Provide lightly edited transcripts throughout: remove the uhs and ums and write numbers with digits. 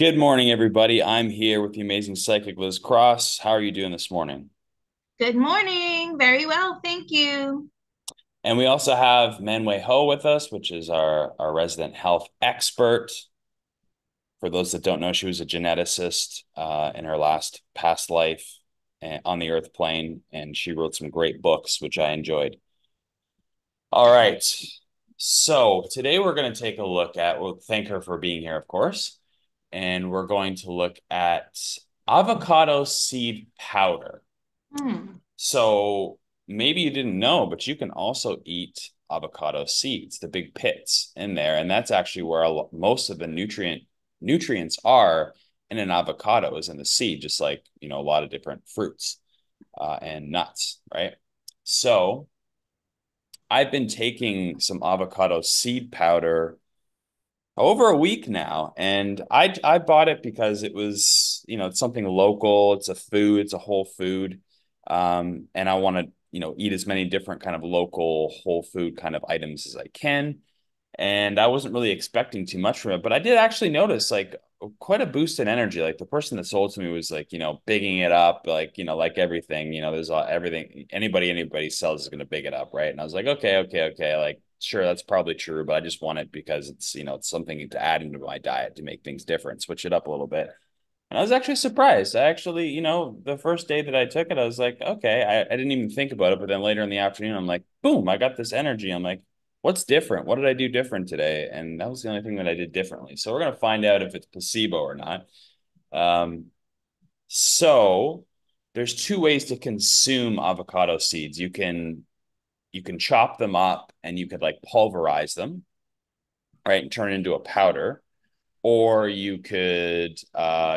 Good morning, everybody. I'm here with the amazing psychic Liz Cross. How are you doing this morning? Good morning. Very well, thank you. And we also have Manwei Ho with us, which is our resident health expert. For those that don't know, she was a geneticist in her last past life on the Earth plane, and she wrote some great books, which I enjoyed. All right. So today we're going to take a look at, we'll thank her for being here, of course, and we're going to look at avocado seed powder. Hmm. So maybe you didn't know, but you can also eat avocado seeds, the big pits in there, and that's actually where most of the nutrients are in an avocado is in the seed, just like a lot of different fruits and nuts, right? So I've been taking some avocado seed powder over a week now, and I bought it because it was, it's something local, it's a food, it's a whole food. And I want to, eat as many different kind of local whole food kind of items as I can. And I wasn't really expecting too much from it, but I did actually notice like quite a boost in energy. Like the person that sold to me was like, bigging it up, like, like everything, there's everything anybody sells is going to big it up, right? And I was like, okay, like sure, that's probably true, but I just want it because it's, it's something to add into my diet to make things different, switch it up a little bit. And I was actually surprised. I actually, the first day that I took it, I was like, okay, I didn't even think about it. But then later in the afternoon, I'm like, boom, I got this energy. I'm like, what's different? What did I do different today? And that was the only thing that I did differently. So we're going to find out if it's placebo or not. Um, so there's two ways to consume avocado seeds. You can chop them up and you could like pulverize them, right, and turn it into a powder, or you could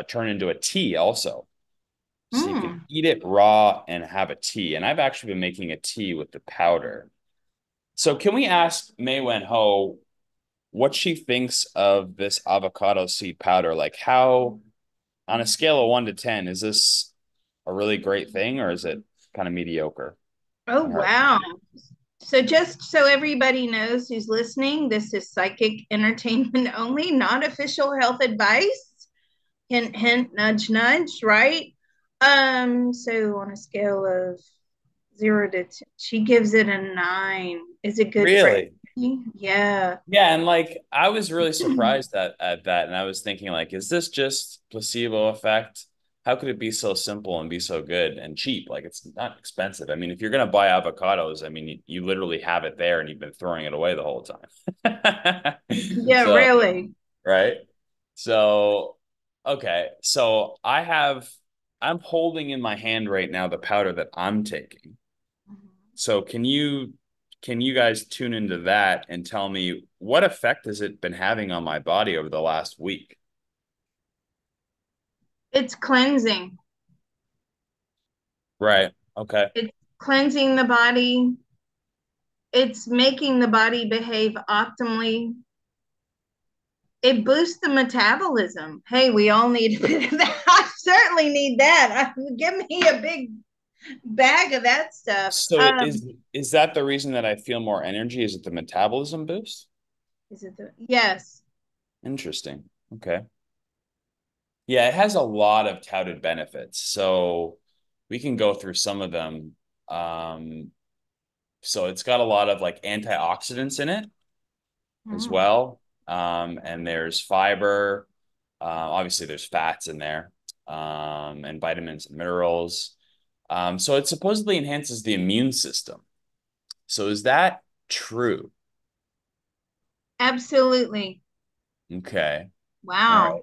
turn into a tea also. So you can Hmm. eat it raw and have a tea. And I've actually been making a tea with the powder. So can we ask Mei Wen Ho what she thinks of this avocado seed powder? Like how, on a scale of 1 to 10, is this a really great thing or is it kind of mediocre Oh, in her wow. opinion? So, just so everybody knows who's listening, this is psychic entertainment only, not official health advice. Hint, hint, nudge, nudge, right? So on a scale of 0 to 10, she gives it a 9. Is it good for Really? everybody? Yeah. Yeah, and like I was really surprised at that, and I was thinking like, is this just placebo effect? How could it be so simple and be so good and cheap? Like it's not expensive. I mean, if you're gonna buy avocados, I mean, you literally have it there and you've been throwing it away the whole time. Yeah, So, really. right? So, okay. So I'm holding in my hand right now the powder that I'm taking. So can you guys tune into that and tell me what effect has it been having on my body over the last week? It's cleansing. Right. Okay. It's cleansing the body. It's making the body behave optimally. It boosts the metabolism. Hey, we all need a bit of that. I certainly need that. Give me a big bag of that stuff. So is that the reason that I feel more energy? Is it the metabolism boost? Is it the yes? Interesting. Okay. Yeah, it has a lot of touted benefits. So we can go through some of them. Um, so it's got a lot of like antioxidants in it as Mm. well. And there's fiber. Obviously, there's fats in there, and vitamins and minerals. So it supposedly enhances the immune system. So is that true? Absolutely. Okay. All right. Wow.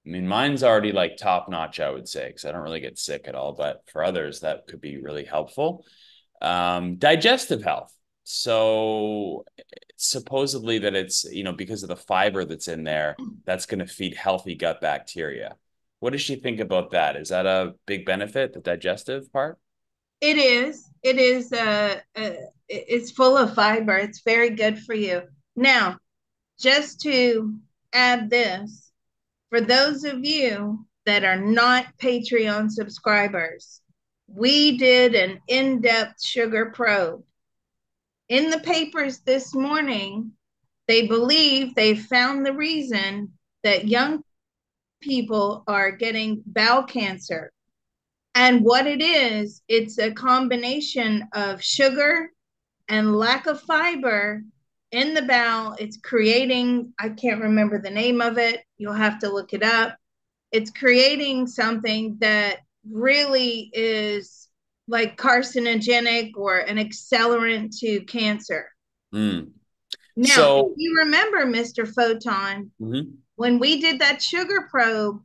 I mean, mine's already like top notch, I would say, because I don't really get sick at all. But for others, that could be really helpful. Digestive health. So supposedly that it's, because of the fiber that's in there, that's going to feed healthy gut bacteria. What does she think about that? Is that a big benefit, the digestive part? It is. It is. It's full of fiber. It's very good for you. Now, just to add this, for those of you that are not Patreon subscribers, we did an in-depth sugar probe. In the papers this morning, they believe they found the reason that young people are getting bowel cancer. And what it is, it's a combination of sugar and lack of fiber in the bowel. It's creating, I can't remember the name of it. You'll have to look it up. It's creating something that really is like carcinogenic or an accelerant to cancer. Mm. Now, if So, you remember, Mr. Photon, mhm. when we did that sugar probe,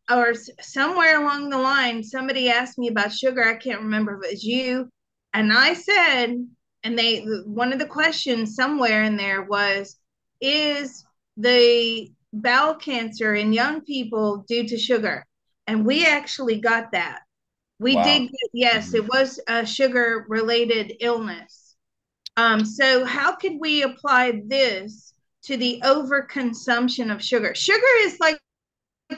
or somewhere along the line, somebody asked me about sugar. I can't remember if it was you. And I said, and one of the questions somewhere in there was, is the bowel cancer in young people due to sugar? And we actually got that. We did Wow. get, yes, Mhm. it was a sugar related illness. So, how could we apply this to the overconsumption of sugar? Sugar is like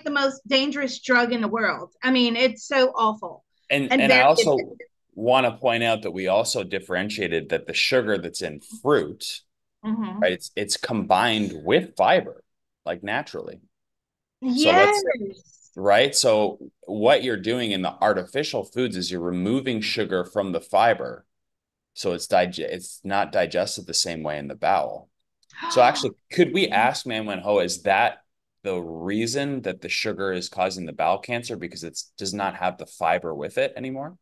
the most dangerous drug in the world. I mean, it's so awful and And I very also addictive. want to point out that we also differentiated that the sugar that's in fruit, right? Mm-hmm. It's combined with fiber, like naturally. So let's say, Yes. right? So what you're doing in the artificial foods is you're removing sugar from the fiber. So it's not digested the same way in the bowel. So actually, could we ask Man Wen Ho, is that the reason that the sugar is causing the bowel cancer because it does not have the fiber with it anymore?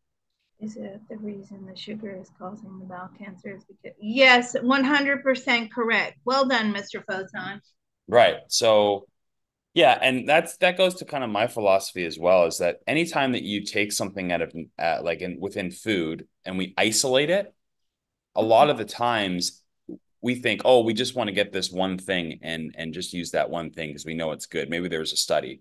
Is it the reason the sugar is causing the bowel cancer? Is because yes, 100% correct. Well done, Mr. Photon. Right. So yeah, and that goes to kind of my philosophy as well, is that anytime that you take something out of like within food and we isolate it, a lot of the times we think, oh, we just want to get this one thing and just use that one thing because we know it's good. Maybe there was a study,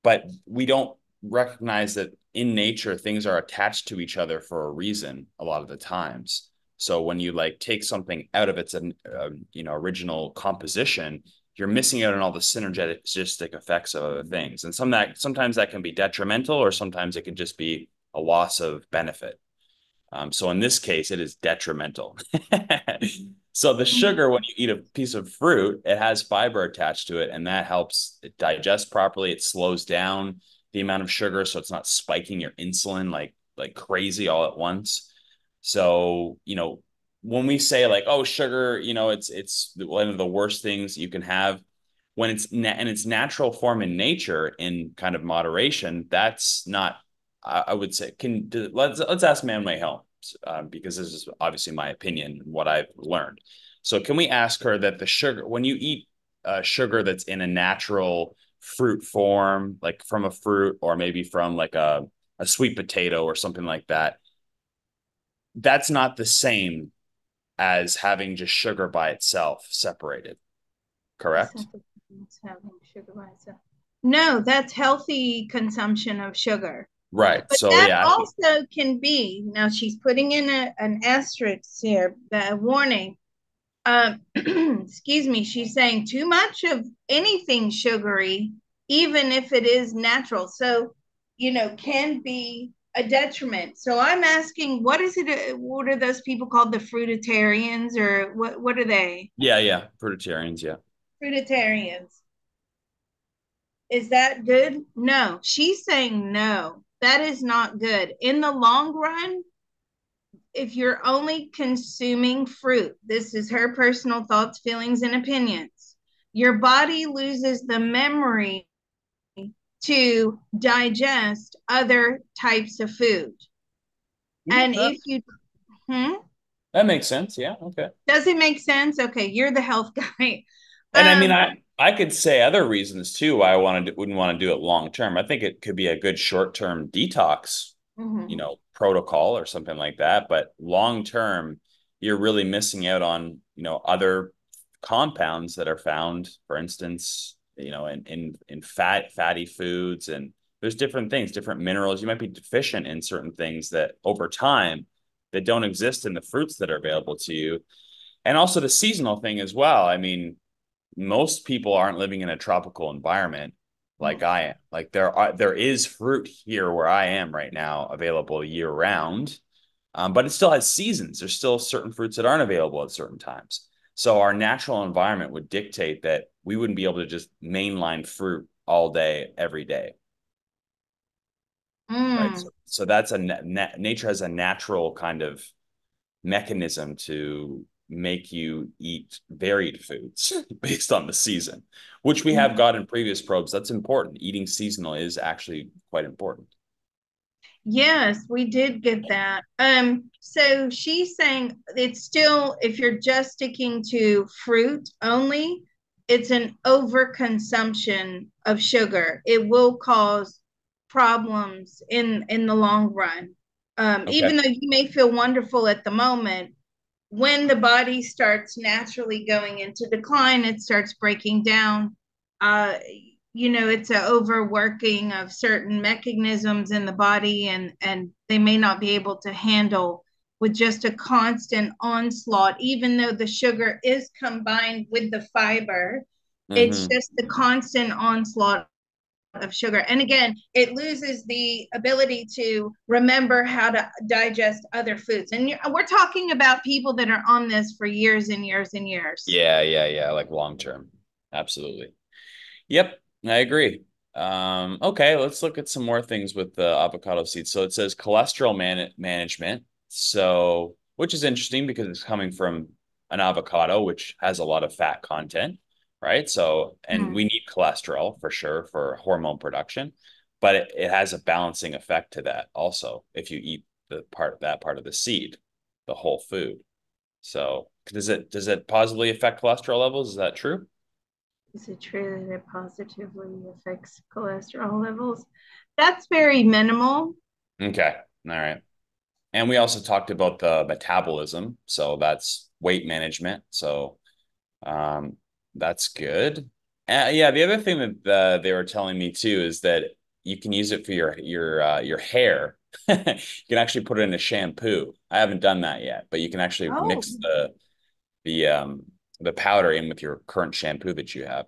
but we don't recognize that in nature things are attached to each other for a reason a lot of the times. So when you like take something out of its original composition, you're missing out on all the synergistic effects of other things, and sometimes that can be detrimental, or sometimes it can just be a loss of benefit. So in this case, it is detrimental. So the sugar, when you eat a piece of fruit, it has fiber attached to it, and that helps it digest properly. It slows down the amount of sugar, so it's not spiking your insulin like crazy all at once. So, when we say like, oh, sugar, it's one of the worst things you can have when it's in its natural form in nature in kind of moderation, that's not I would say let's ask Man May Hill because this is obviously my opinion and what I've learned. So can we ask her that the sugar when you eat sugar that's in a natural fruit form, like from a fruit or maybe from like a sweet potato or something like that, that's not the same as having just sugar by itself separated, correct? Having sugar by itself. No, that's healthy consumption of sugar. Right. But So that yeah, also can be, now she's putting in an asterisk here, a warning. Excuse me, she's saying too much of anything sugary, even if it is natural. So, can be a detriment. So I'm asking, what is it? What are those people called? The fruitarians, or what are they? yeah, fruitarians, yeah. Fruitarians. Is that good? No. She's saying no. That is not good. In the long run, if you're only consuming fruit, this is her personal thoughts, feelings, and opinions, your body loses the memory to digest other types of food. And That, if you, hmm, that makes sense. Yeah, okay. does it make sense? Okay, you're the health guy. And I mean, Um, I could say other reasons too why wouldn't want to do it long term. I think it could be a good short term detox, mhm. protocol or something like that. But long term, you're really missing out on, other compounds that are found, for instance, in fatty foods, and there's different things, different minerals. You might be deficient in certain things that over time that don't exist in the fruits that are available to you. And also the seasonal thing as well. I mean, most people aren't living in a tropical environment like I am. Like there is fruit here where I am right now available year round, but it still has seasons. There's still certain fruits that aren't available at certain times. So our natural environment would dictate that we wouldn't be able to just mainline fruit all day, every day, right? Mm. So that's nature has a natural kind of mechanism to make you eat varied foods based on the season, which we have got in previous probes. That's important. Eating seasonal is actually quite important. Yes, we did get that. So she's saying it's still, if you're just sticking to fruit only, it's an overconsumption of sugar. It will cause problems in the long run. Even Okay. though you may feel wonderful at the moment, when the body starts naturally going into decline, it starts breaking down. Uh, it's an overworking of certain mechanisms in the body, and they may not be able to handle with just a constant onslaught, even though the sugar is combined with the fiber. It's Mm-hmm. just the constant onslaught of sugar. And again, it loses the ability to remember how to digest other foods. And we're talking about people that are on this for years and years and years. Yeah. Like long term. Absolutely. Yep, I agree. Okay, let's look at some more things with the avocado seeds. So it says cholesterol management. So, which is interesting because it's coming from an avocado, which has a lot of fat content, right? So, and we Mm. need cholesterol for sure for hormone production, but it has a balancing effect to that also if you eat that part of the seed, the whole food. So, does it positively affect cholesterol levels? Is that true? Is it true that it positively affects cholesterol levels? That's very minimal. Okay. All right. And we also talked about the metabolism. So that's weight management. So um, that's good. Yeah, the other thing that they were telling me too is that you can use it for your hair. You can actually put it in a shampoo. I haven't done that yet, but you can actually Oh, mix the powder in with your current shampoo that you have.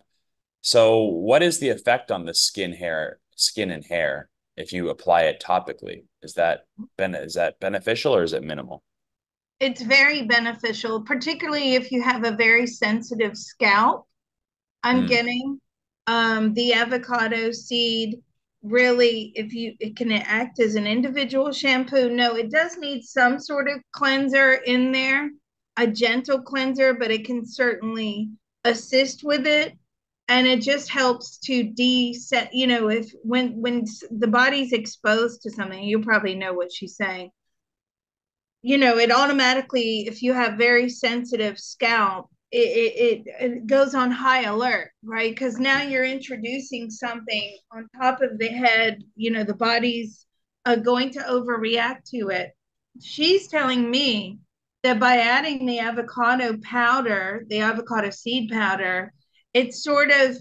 So, what is the effect on the skin and hair if you apply it topically? Is that beneficial or is it minimal? it's very beneficial, particularly if you have a very sensitive scalp. I'm Mm, getting. The avocado seed really, if you, it can act as an individual shampoo. No, it does need some sort of cleanser in there, a gentle cleanser, but it can certainly assist with it. And it just helps to de-set, if when the body's exposed to something, you probably know what she's saying. It automatically, if you have very sensitive scalp, it goes on high alert, right? Because now you're introducing something on top of the head, the body's going to overreact to it. She's telling me that by adding the avocado powder, the avocado seed powder, it sort of,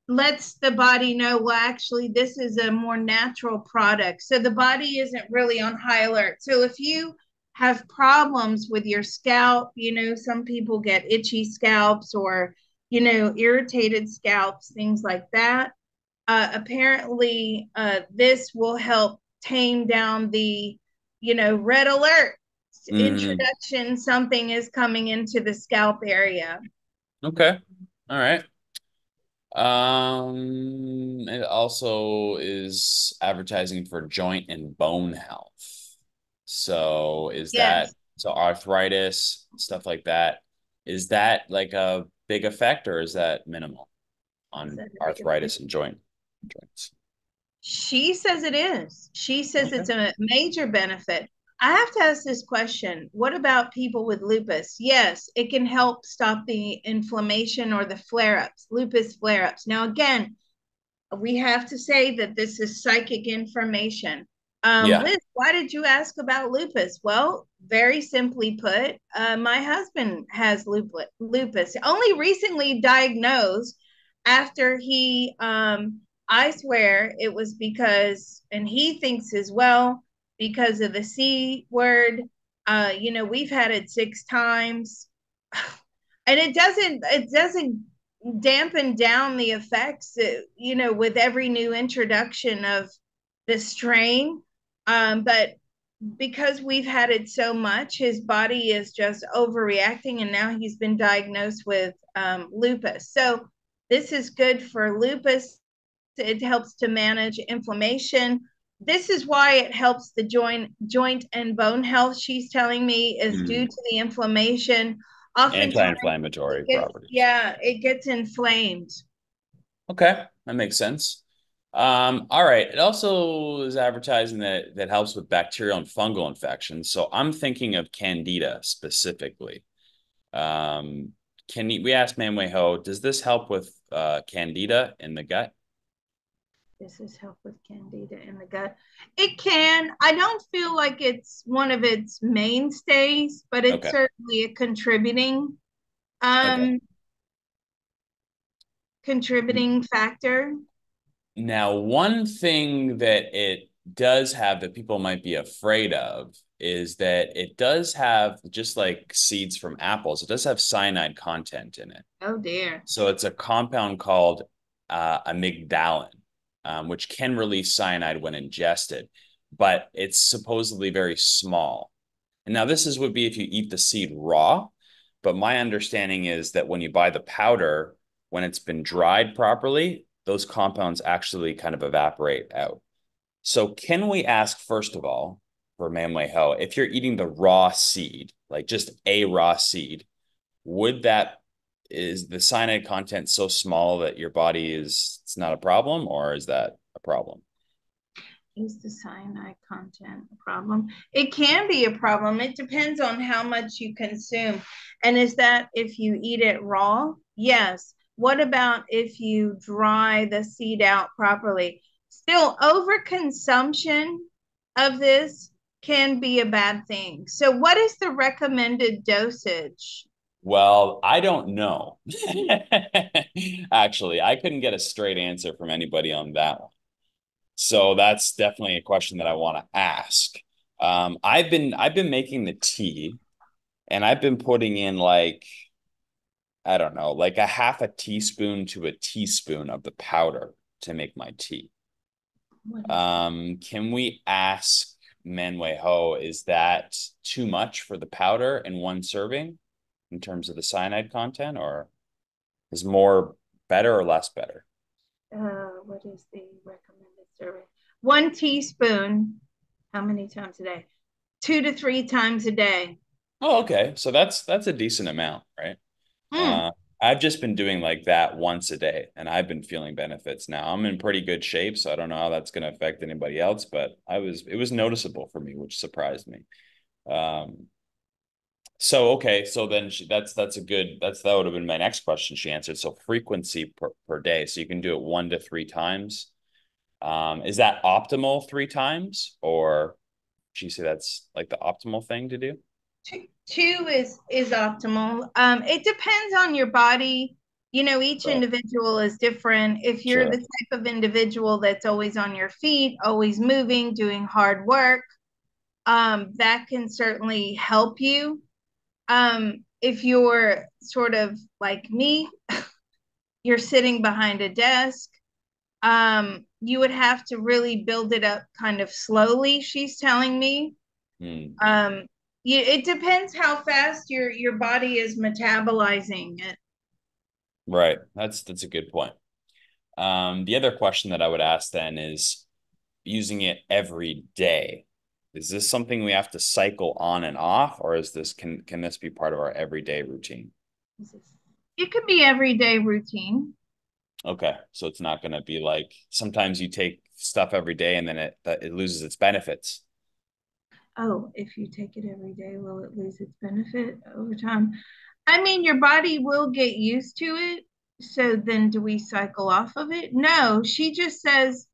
lets the body know, well, actually, this is a more natural product. So the body isn't really on high alert. So if you have problems with your scalp, some people get itchy scalps or, irritated scalps, things like that. Apparently, this will help tame down the, red alert mm, introduction. Something is coming into the scalp area. okay. All right. It also is advertising for joint and bone health. So is that Yes. so arthritis, stuff like that? Is that like a big effect or is that minimal Is on that a big effect? arthritis and joints? She says it is. She says Okay. it's a major benefit. I have to ask this question. What about people with lupus? Yes, it can help stop the inflammation or the flare ups, lupus flare ups. Now, again, we have to say that this is psychic information. Yeah. Liz, why did you ask about lupus? Well, very simply put, my husband has lupus, only recently diagnosed after I swear it was because, and he thinks as well, because of the C word. We've had it 6 times. And it doesn't dampen down the effects, with every new introduction of the strain. But because we've had it so much, his body is just overreacting, and now he's been diagnosed with lupus. So This is good for lupus. It helps to manage inflammation. This is why it helps the joint and bone health. She's telling me is due Mm. to the inflammation. Oftentimes Anti-inflammatory it gets, properties. yeah, it gets inflamed. Okay, that makes sense. All right. It also is advertising that helps with bacterial and fungal infections. So I'm thinking of Candida specifically. Um, we asked Manwei Ho, does this help with Candida in the gut? This is help with candida in the gut. It can. I don't feel like it's one of its mainstays, but it's Okay. certainly a Okay. um contributing factor. Now, one thing that it does have that people might be afraid of is that it does have, just like seeds from apples, it does have cyanide content in it. Oh dear. So it's a compound called amygdalin, which can release cyanide when ingested, but it's supposedly very small. And now this is would be if you eat the seed raw, but my understanding is that when you buy the powder, when it's been dried properly, those compounds actually kind of evaporate out. So can we ask, first of all, for Manwei Ho, if you're eating the raw seed, like just a raw seed, would that is the cyanide content so small that your body is it's not a problem, or is that a problem? Is the cyanide content a problem? It can be a problem. It depends on how much you consume. And is that if you eat it raw? Yes. What about if you dry the seed out properly? Still, overconsumption of this can be a bad thing. So, what is the recommended dosage? Well, I don't know. Actually, I couldn't get a straight answer from anybody on that one. So that's definitely a question that I want to ask. I've been making the tea, and I've been putting in like I don't know, like a half a teaspoon to a teaspoon of the powder to make my tea. What is that? Can we ask Manwei Ho, is that too much for the powder in one serving in terms of the cyanide content, or is more better or less better? What is the recommended serving? 1 teaspoon. How many times a day? 2 to 3 times a day. Oh, okay. So that's a decent amount, right? Mm. Uh, I've just been doing like that once a day, and I've been feeling benefits now. I'm in pretty good shape, so I don't know how that's going to affect anybody else, but it was noticeable for me, which surprised me. Um, So okay, so then that's a good that would have been my next question she answered. So frequency per day. So you can do it 1 to 3 times. Is that optimal 3 times, or she say that's like the optimal thing to do? Two is optimal. It depends on your body. You know, each Right. individual is different. If you're the Sure. type of individual that's always on your feet, always moving, doing hard work, that can certainly help you. If you're sort of like me, you're sitting behind a desk, you would have to really build it up kind of slowly, she's telling me. Hmm. Um, it depends how fast your body is metabolizing it. Right. That's a good point. The other question that I would ask then is using it every day. Is this something we have to cycle on and off, or is this can this be part of our everyday routine? It could be everyday routine. Okay, so it's not going to be like sometimes you take stuff every day and then it loses its benefits. Oh, if you take it every day, will it lose its benefit over time? I mean, your body will get used to it. So then do we cycle off of it? No, she just says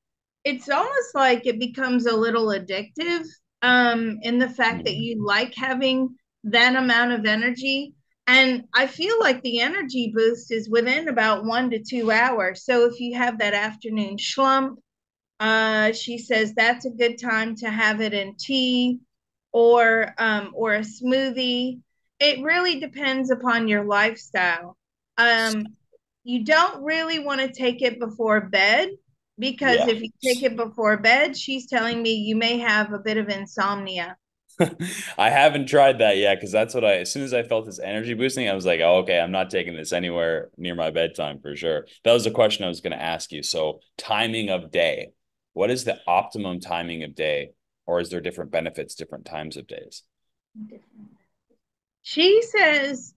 it's almost like it becomes a little addictive, in the fact that Hmm. you like having that amount of energy. And I feel like the energy boost is within about 1 to 2 hours. So if you have that afternoon slump, she says that's a good time to have it in tea or a smoothie. It really depends upon your lifestyle. Um, you don't really want to take it before bed because Yeah. if you take it before bed, she's telling me you may have a bit of insomnia. I haven't tried that yet because that's what as soon as I felt this energy boosting, I was like, oh, okay, I'm not taking this anywhere near my bedtime for sure. That was the question I was going to ask you. So, timing of day, what is the optimum timing of day? Or is there different benefits, different times of days? She says,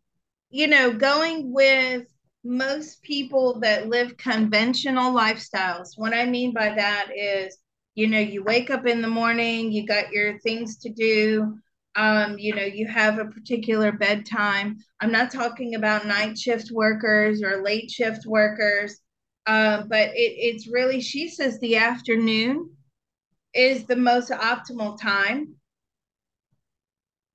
going with most people that live conventional lifestyles. What I mean by that is, you wake up in the morning, you got your things to do, you have a particular bedtime. I'm not talking about night shift workers or late shift workers, but it's really, she says the afternoon is the most optimal time.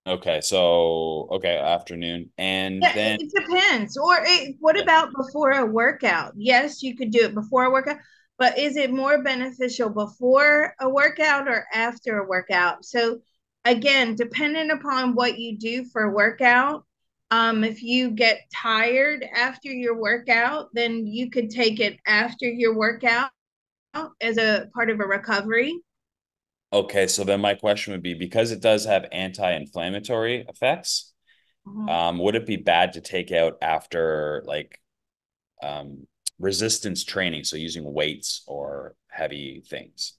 Okay, so okay, afternoon. And Yeah, then it depends. Or what yeah. about before a workout? Yes, you could do it before a workout, but is it more beneficial before a workout or after a workout? So, again, depending upon what you do for a workout, if you get tired after your workout, then you could take it after your workout as a part of a recovery. Okay, so then my question would be because it does have anti-inflammatory effects, Mhm. would it be bad to take out after like um, resistance training, so using weights or heavy things?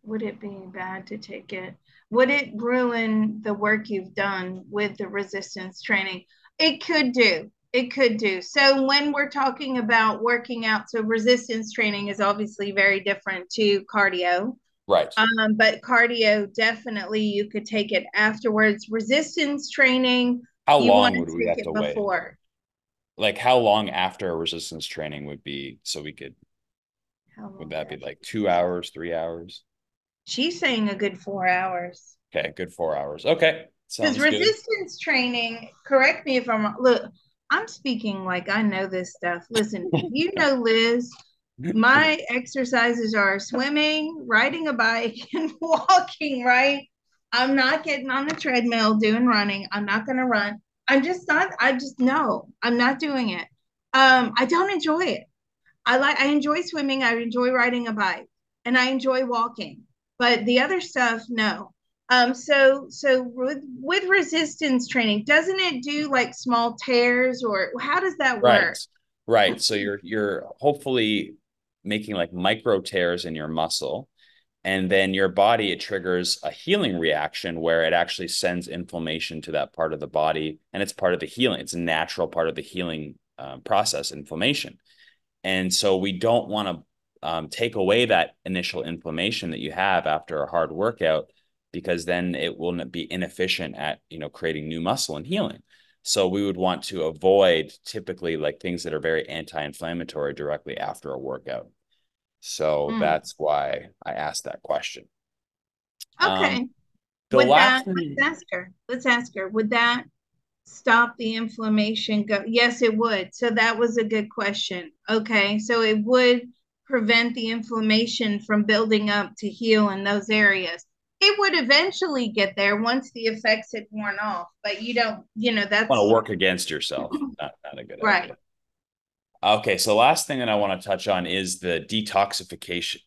Would it be bad to take it? Would it ruin the work you've done with the resistance training? It could do. It could do. So when we're talking about working out, so resistance training is obviously very different to cardio. Right. But cardio, definitely you could take it afterwards. Resistance training, How you want long to would we take have to it wait? before. Like how long after resistance training would be so we could, How would long that be after? like 2 hours, 3 hours? She's saying a good 4 hours. Okay, good 4 hours. Okay, Because sounds good. resistance training, correct me if I'm wrong. Look, I'm speaking like I know this stuff. Listen, Liz, my exercises are swimming, riding a bike, and walking, right? I'm not getting on the treadmill doing running. I'm not going to run. I'm just not, I just know I'm not doing it. I don't enjoy it. I enjoy swimming, I enjoy riding a bike, and I enjoy walking. But the other stuff, no. So with resistance training, doesn't it do like small tears or how does that Right. work? Right. So you're hopefully making like micro tears in your muscle, and then your body it triggers a healing reaction where it actually sends inflammation to that part of the body, and it's part of the healing. It's a natural part of the healing process, inflammation. And so we don't want to take away that initial inflammation that you have after a hard workout because then it will be inefficient at, creating new muscle and healing. So we would want to avoid typically like things that are very anti-inflammatory directly after a workout. So Mm, that's why I asked that question. Um, okay. the Would that, last thing, let's ask her, would that stop the inflammation? Go, yes, it would. So that was a good question. Okay. So it would prevent the inflammation from building up to heal in those areas. It would eventually get there once the effects had worn off, but you don't, want to that's work against yourself. Not a good right. idea. Okay, so last thing that I want to touch on is the detoxification,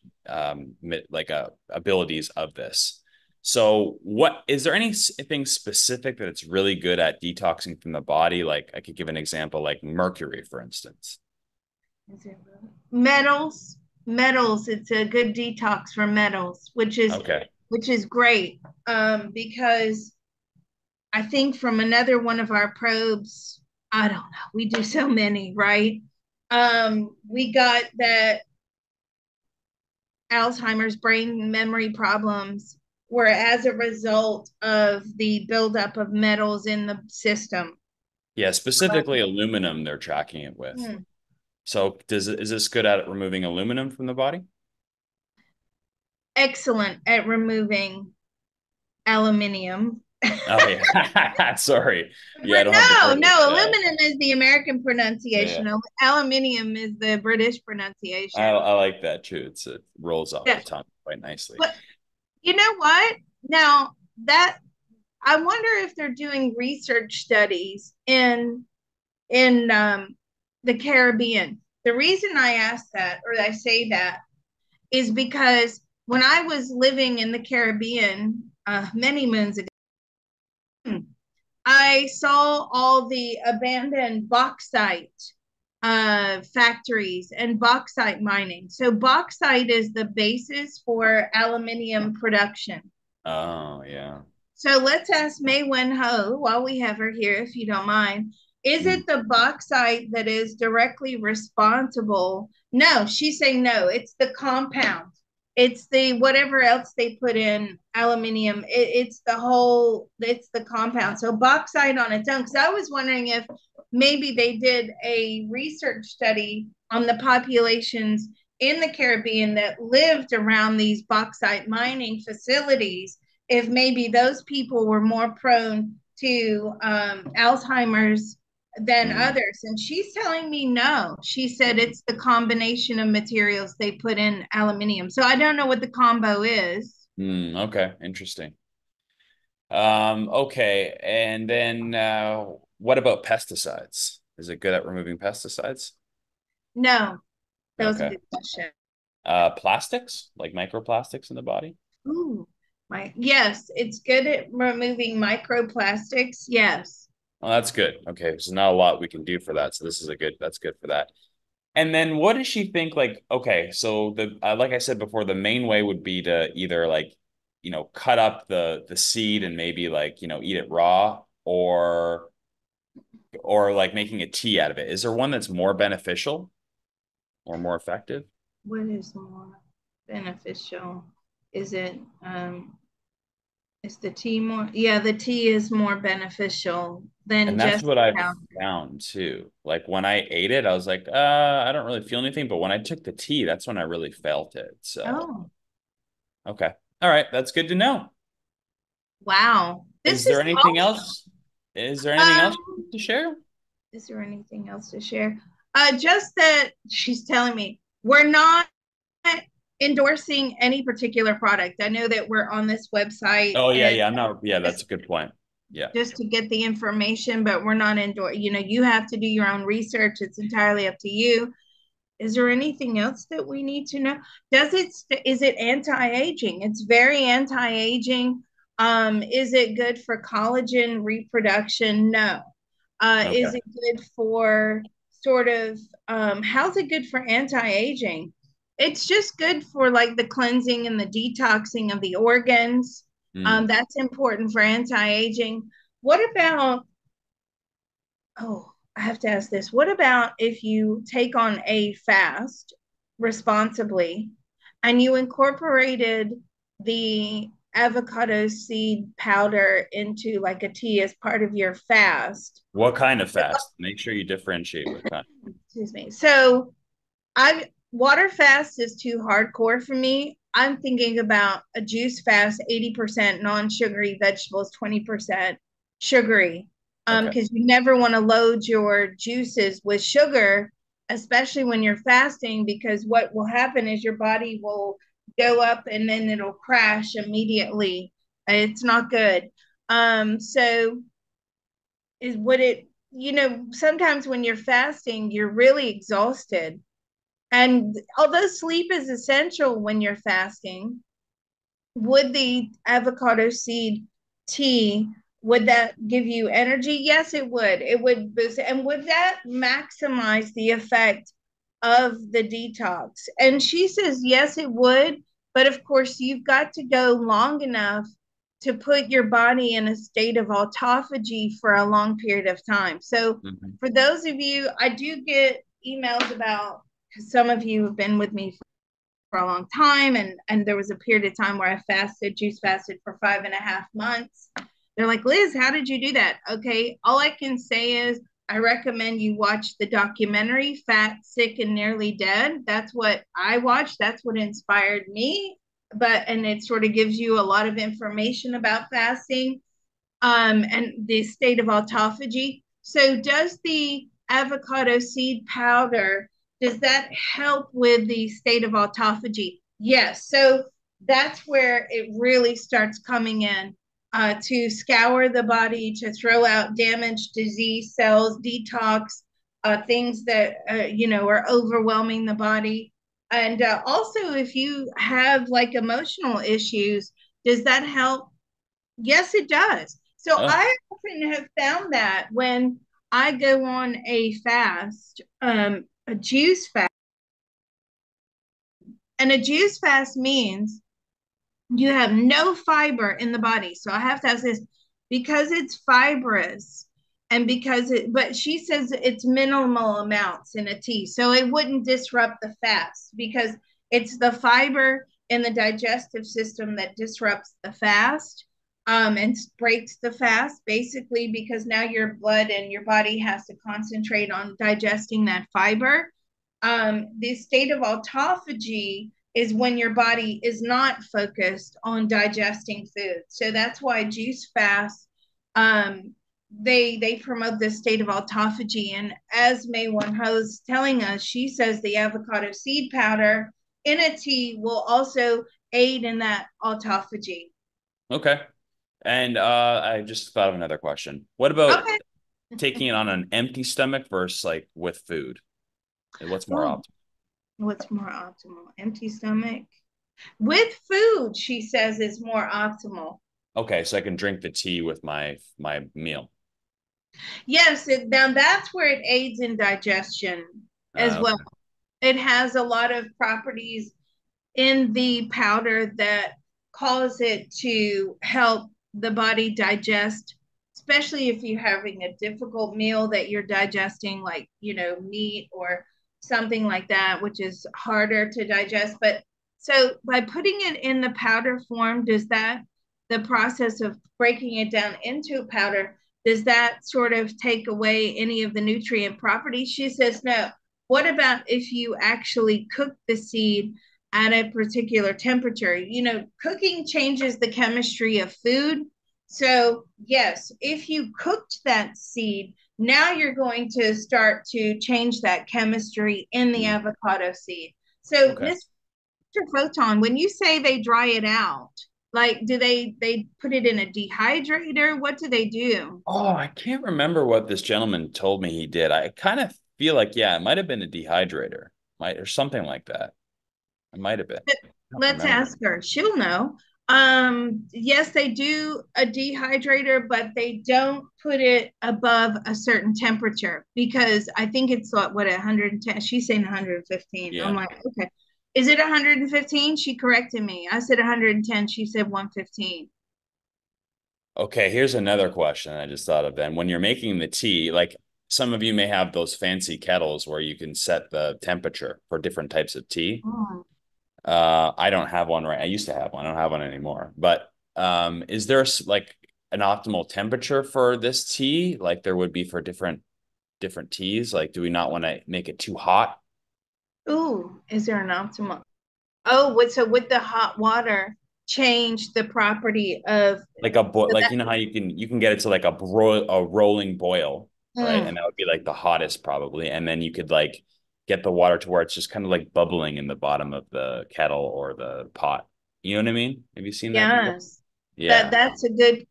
abilities of this. So, what is there anything specific that it's really good at detoxing from the body? Like, I could give an example, like mercury, for instance. Metals, metals. It's a good detox for metals, Okay. which is great because I think from another one of our probes, I don't know, we do so many, right? We got that Alzheimer's brain memory problems were as a result of the buildup of metals in the system. Yeah, specifically aluminum, they're tracking it with. Hmm. So, is this good at removing aluminum from the body? Excellent at removing aluminium. Oh yeah, sorry. Yeah, I don't have the No, British. no, aluminum is the American Yeah. pronunciation. Aluminium is the British pronunciation. I like that too. It rolls off Yeah. the tongue quite nicely. But you know what? Now that I wonder if they're doing research studies in the Caribbean. The reason I ask that or I say that is because when I was living in the Caribbean many moons ago. I saw all the abandoned bauxite factories and bauxite mining. So, bauxite is the basis for aluminium production. Oh, yeah. So let's ask Mei Wen Ho while we have her here, if you don't mind. Is Mm, it the bauxite that is directly responsible? No, she's saying no. It's the compound. It's the whatever else they put in aluminium. It's the whole. It's the compound. So bauxite on its own. Because I was wondering if maybe they did a research study on the populations in the Caribbean that lived around these bauxite mining facilities, if maybe those people were more prone to Alzheimer's than mm, others. And she's telling me no. She said it's the combination of materials they put in aluminium. So I don't know what the combo is. okay, interesting. Okay, and then what about pesticides? Is it good at removing pesticides? No, that was a Okay. good question. Plastics, like microplastics in the body? Ooh, my yes, it's good at removing microplastics. Yes. Well, that's good. Okay, there's not a lot we can do for that, so this is a good. That's good for that. And then what does she think? Like, okay, so the like I said before, the main way would be to either like, cut up the seed and maybe like, eat it raw, or like making a tea out of it. Is there one that's more beneficial or more effective? What is more beneficial? Is it is the tea more? Yeah, the tea is more beneficial than And that's just what I've powder. found too. Like when I ate it, I was like, I don't really feel anything. But when I took the tea, that's when I really felt it. So, Oh, okay. All right. That's good to know. wow. This Is there is anything awesome. else? Is there anything else Um, to share? is there anything else to share? Just that she's telling me we're not endorsing any particular product. I know that we're on this website Oh, yeah, and yeah. I'm not, yeah, that's just a good point. Yeah. just to get the information, but we're not you have to do your own research. It's entirely up to you. Is there anything else that we need to know? Is it anti-aging? It's very anti-aging. Is it good for collagen reproduction? No. Is Okay. it good for sort of how's it good for anti-aging? It's just good for like the cleansing and the detoxing of the organs. Mm. That's important for anti-aging. What about Oh, I have to ask this. What about if you take on a fast responsibly and you incorporated the avocado seed powder into like a tea as part of your fast? What kind of fast? Make sure you differentiate what kind. Excuse me. So I water fast is too hardcore for me. I'm thinking about a juice fast, 80% non-sugary vegetables, 20% sugary. Okay. Because you never want to load your juices with sugar, especially when you're fasting, because what will happen is your body will go up and then it'll crash immediately. It's not good. So is what it, sometimes when you're fasting, you're really exhausted, and although sleep is essential when you're fasting, would the avocado seed tea, would that give you energy? Yes, it would. It would boost. And would that maximize the effect of the detox? And she says, yes, it would. But of course, you've got to go long enough to put your body in a state of autophagy for a long period of time. So, Mhm. for those of you, I do get emails about, some of you have been with me for a long time, and there was a period of time where I fasted, juice fasted for 5.5 months. They're like, Liz, how did you do that? Okay, all I can say is I recommend you watch the documentary Fat, Sick, and Nearly Dead. That's what I watched. That's what inspired me. And it sort of gives you a lot of information about fasting, and the state of autophagy. So, does the avocado seed powder, does that help with the state of autophagy? Yes. So that's where it really starts coming in, to scour the body, to throw out damaged disease cells, detox things that are overwhelming the body. And also, if you have like emotional issues, does that help? Yes, it does. So Oh, I often have found that when I go on a fast, a juice fast, and a juice fast means you have no fiber in the body. So I have to ask this because it's fibrous and because it, but she says it's minimal amounts in a tea. So it wouldn't disrupt the fast because it's the fiber in the digestive system that disrupts the fast and breaks the fast basically because now your blood and your body has to concentrate on digesting that fiber. The state of autophagy is when your body is not focused on digesting food. So that's why juice fasts they promote this state of autophagy. And as May One Ho's telling us, she says the avocado seed powder in a tea will also aid in that autophagy. okay. And I just thought of another question. What about Okay. taking it on an empty stomach versus like with food? What's more Ooh, optimal? what's more optimal? Empty stomach with food, she says, is more optimal. Okay, so I can drink the tea with my meal. Yes, now that's where it aids in digestion as well. Okay. It has a lot of properties in the powder that cause it to help the body digest, especially if you're having a difficult meal that you're digesting, like, meat or something like that, which is harder to digest. But so by putting it in the powder form, does that, the process of breaking it down into powder, does that sort of take away any of the nutrient properties? She says no. What about if you actually cook the seed at a particular temperature? Cooking changes the chemistry of food. So, yes, if you cooked that seed, now you're going to start to change that chemistry in the Mm, avocado seed. So, okay. Mr. Photon, when you say they dry it out, like do they put it in a dehydrator? What do they do? Oh, I can't remember what this gentleman told me he did. I kind of feel like, yeah, it might have been a dehydrator, might or something like that. It might have been. I don't Let's remember. ask her. She'll know. Yes, they do a dehydrator, but they don't put it above a certain temperature because I think it's what 110. She's saying 115. I'm Yeah. like, okay. Is it 115? She corrected me. I said 110. She said 115. Okay, here's another question I just thought of then. When you're making the tea, like some of you may have those fancy kettles where you can set the temperature for different types of tea. Oh. I don't have one right. I used to have one. I don't have one anymore. But is there like an optimal temperature for this tea, like there would be for different teas? Like, do we not want to make it too hot? Ooh, is there an optimal? Oh, so with the hot water, change the property of Like a bo so like that. you know how you can get it to like a rolling boil, right? And Mm, that would be like the hottest probably. And then you could like get the water to where it's just kind of like bubbling in the bottom of the kettle or the pot. You know what I mean? Have you seen that before? yes. Yeah. That's a good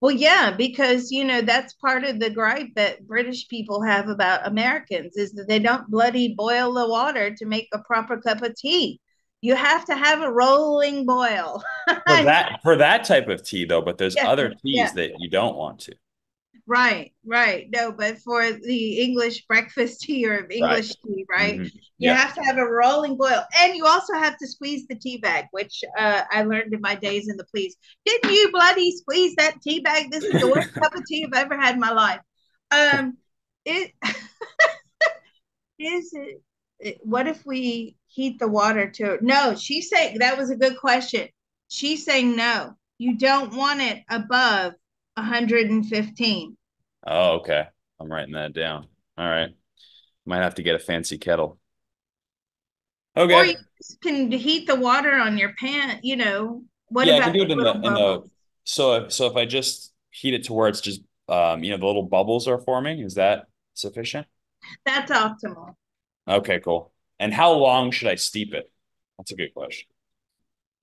well, yeah, because that's part of the gripe that British people have about Americans is that they don't bloody boil the water to make a proper cup of tea. You have to have a rolling boil. For that type of tea though, but there's Yeah, other teas yeah. that you don't want to. Right, right. No, but for the English breakfast tea or Right. English tea, right? Hmm. You Yeah. have to have a rolling boil. And you also have to squeeze the tea bag, which I learned in my days in the police. Didn't you bloody squeeze that tea bag? This is the worst cup of tea I've ever had in my life. Um, it is what if we heat the water to no, she's saying that was a good question. She's saying no, you don't want it above 115. Oh, okay. I'm writing that down. All right. Might have to get a fancy kettle. Or you Okay. can heat the water on your pan. What Yeah, I can about do the it in little the bubbles? so if I just heat it to where it's just the little bubbles are forming, is that sufficient? That's optimal. Okay, cool. And how long should I steep it? That's a good question.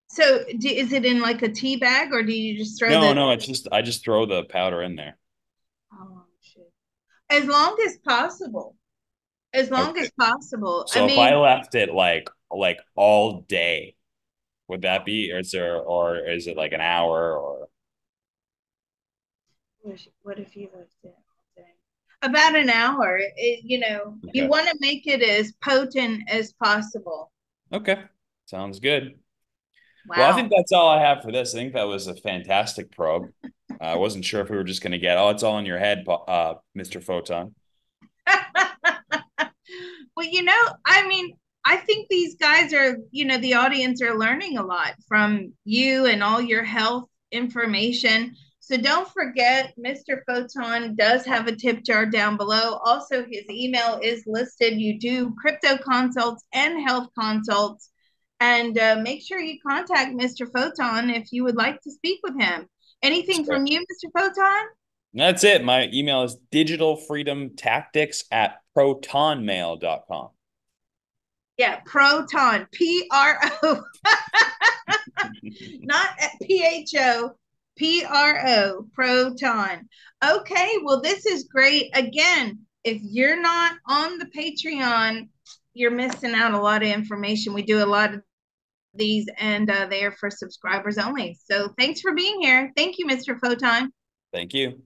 So, is it in like a tea bag, or do you just throw No, the? no, it's just I just throw the powder in there. Oh shit! As long as possible. As long Okay. as possible. I So if I mean, left it like all day, would that be, or is it like an hour or What if you left it all day? About an hour. You Okay. want to make it as potent as possible. Okay. Sounds good. Well, I think Wow. that's all I have for this. I think that was a fantastic probe. I wasn't sure if we were just going to get, oh, it's all in your head, Mr. Photon. Well, I mean, I think these guys are, the audience are learning a lot from you and all your health information. So don't forget, Mr. Photon does have a tip jar down below. Also, his email is listed. You do crypto consults and health consults. And make sure you contact Mr. Photon if you would like to speak with him. That's Anything great. from you, Mr. Photon? And that's it. My email is digitalfreedomtactics@protonmail.com. Yeah, Proton, PRO, not PHO, PRO, Proton. Okay, well, this is great. Again, if you're not on the Patreon, you're missing out a lot of information. We do a lot of these, and they are for subscribers only. So thanks for being here. Thank you, Mr. Photon. Thank you.